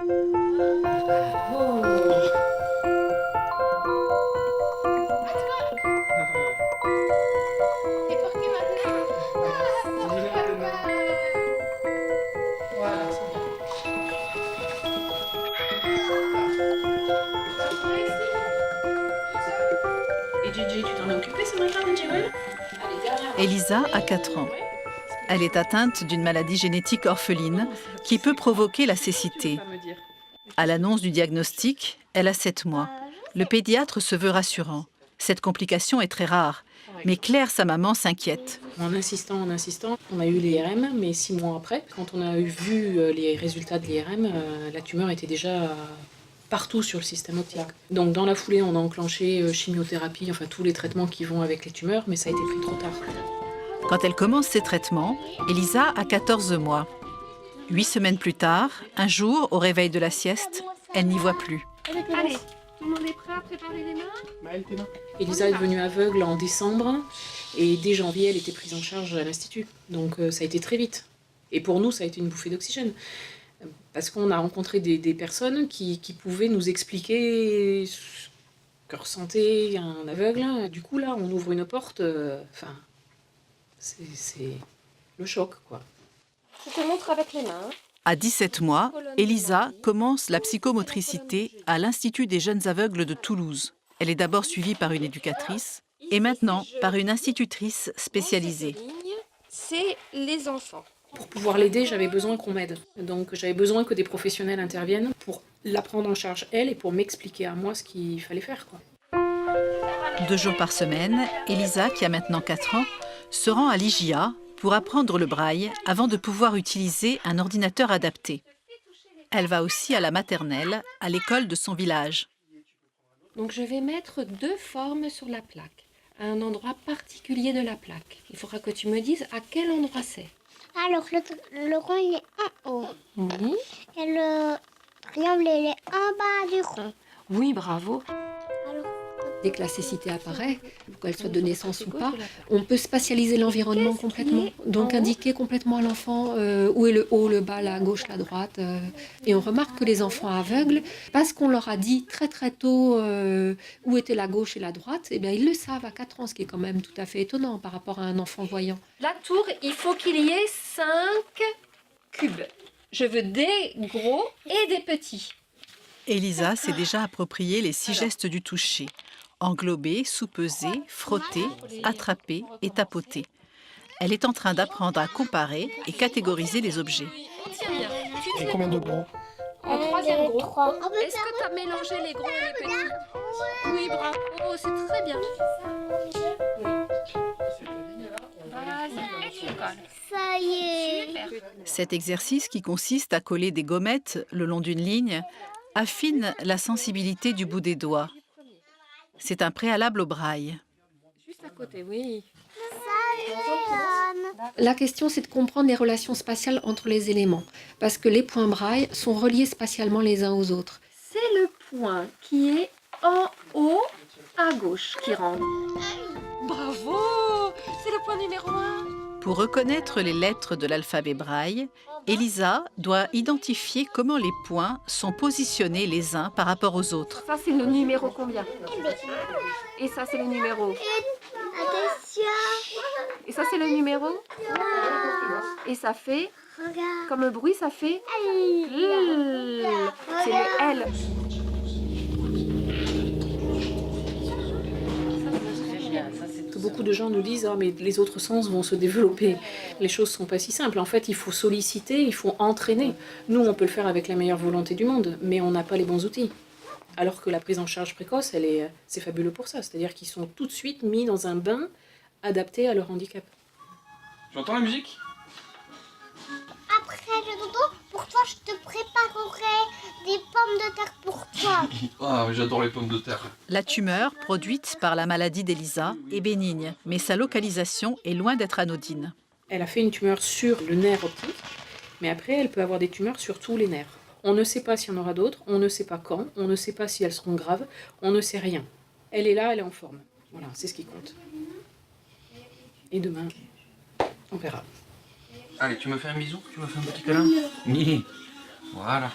Et Gigi, tu t'en es occupée ce matin de Jewel? Elisa a 4 ans. Elle est atteinte d'une maladie génétique orpheline qui peut provoquer la cécité. À l'annonce du diagnostic, elle a 7 mois. Le pédiatre se veut rassurant. Cette complication est très rare. Mais Claire, sa maman, s'inquiète. En insistant, on a eu l'IRM, mais 6 mois après, quand on a vu les résultats de l'IRM, la tumeur était déjà partout sur le système optique. Donc dans la foulée, on a enclenché chimiothérapie, enfin tous les traitements qui vont avec les tumeurs, mais ça a été pris trop tard. Quand elle commence ses traitements, Elisa a 14 mois. 8 semaines plus tard, un jour, au réveil de la sieste, elle n'y voit plus. Allez, tout le monde est prêt à préparer les mains? Elisa est devenue aveugle en décembre, et dès janvier, elle était prise en charge à l'Institut. Donc ça a été très vite. Et pour nous, ça a été une bouffée d'oxygène. Parce qu'on a rencontré des personnes qui pouvaient nous expliquer ce que ressentait un aveugle. Du coup, là, on ouvre une porte, c'est le choc, quoi. Je te montre avec les mains. À 17 mois, Elisa commence la psychomotricité à l'Institut des jeunes aveugles de Toulouse. Elle est d'abord suivie par une éducatrice et maintenant par une institutrice spécialisée. C'est les enfants. Pour pouvoir l'aider, j'avais besoin qu'on m'aide. Donc j'avais besoin que des professionnels interviennent pour la prendre en charge, elle, et pour m'expliquer à moi ce qu'il fallait faire, quoi. 2 jours par semaine, Elisa, qui a maintenant 4 ans, se rend à l'IGIA pour apprendre le braille avant de pouvoir utiliser un ordinateur adapté. Elle va aussi à la maternelle, à l'école de son village. Donc je vais mettre 2 formes sur la plaque, à un endroit particulier de la plaque. Il faudra que tu me dises à quel endroit c'est. Alors, le rond, il est en haut. Oui. Et le triangle, il est en bas du rond. Oui, bravo. Alors, Dès que la cécité apparaît, qu'elle soit de naissance ou pas, on peut spatialiser l'environnement complètement. Donc indiquer complètement à l'enfant où est le haut, le bas, la gauche, la droite. Et on remarque que les enfants aveugles, parce qu'on leur a dit très très tôt où était la gauche et la droite, eh bien ils le savent à 4 ans, ce qui est quand même tout à fait étonnant par rapport à un enfant voyant. La tour, il faut qu'il y ait 5 cubes. Je veux des gros et des petits. Elisa s'est déjà approprié les 6 gestes du toucher. Englober, soupeser, frotter, attraper et tapoter. Elle est en train d'apprendre à comparer et catégoriser les objets. Tiens bien. Et combien de gros? Un troisième gros. 3. Est-ce que tu as mélangé les gros et les petits? Oui, bravo, c'est très bien. Vas-y, tu colles. Ça y est. Super. Cet exercice, qui consiste à coller des gommettes le long d'une ligne, affine la sensibilité du bout des doigts. C'est un préalable au braille. Juste à côté, oui. Léon. La question, c'est de comprendre les relations spatiales entre les éléments. Parce que les points braille sont reliés spatialement les uns aux autres. C'est le point qui est en haut à gauche qui rentre. Bravo! C'est le point numéro 1. Pour reconnaître les lettres de l'alphabet braille, Elisa doit identifier comment les points sont positionnés les uns par rapport aux autres. Ça, c'est le numéro combien? Et ça, c'est le numéro. Attention. Et ça, c'est le numéro. Et ça fait, Regarde. comme le bruit, ça fait L. C'est le L. Beaucoup de gens nous disent « mais les autres sens vont se développer ». Les choses ne sont pas si simples. En fait, il faut solliciter, il faut entraîner. Nous, on peut le faire avec la meilleure volonté du monde, mais on n'a pas les bons outils. Alors que la prise en charge précoce, c'est fabuleux pour ça. C'est-à-dire qu'ils sont tout de suite mis dans un bain adapté à leur handicap. J'entends la musique? Après le dodo, pour toi, je te préparerai des pommes de terre pour toi. Ah, j'adore les pommes de terre. La tumeur, produite par la maladie d'Elisa, est bénigne, mais sa localisation est loin d'être anodine. Elle a fait une tumeur sur le nerf optique, mais après, elle peut avoir des tumeurs sur tous les nerfs. On ne sait pas s'il y en aura d'autres, on ne sait pas quand, on ne sait pas si elles seront graves, on ne sait rien. Elle est là, elle est en forme. Voilà, c'est ce qui compte. Et demain, on verra. Allez, tu me fais un bisou? Tu me fais un petit câlin? Oui. Voilà.